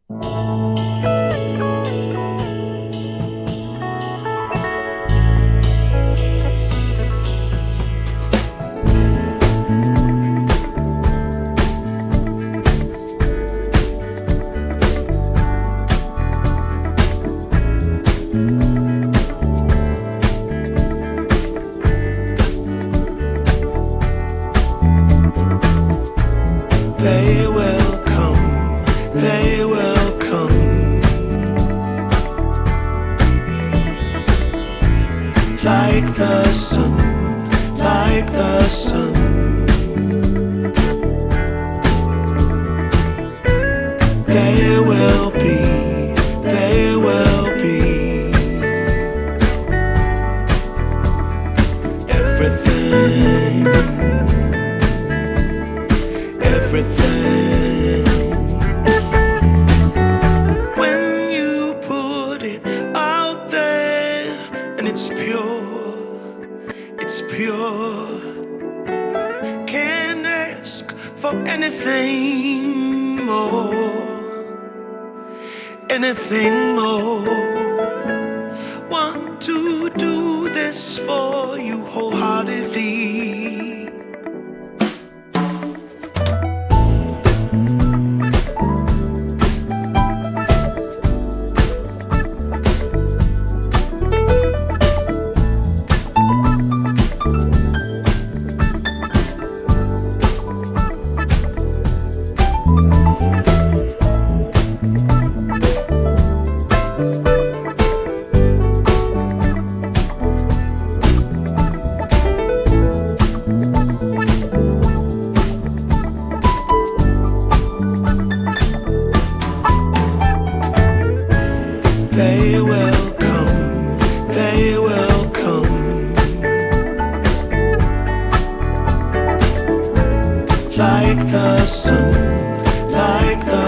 They will come, they will come, like the sun, like the sun. They will be, they will be everything, everything. When you put it out there and it's pure, can't ask for anything more. Want to do this for you wholeheartedly. They will come, they will come, like the sun, like the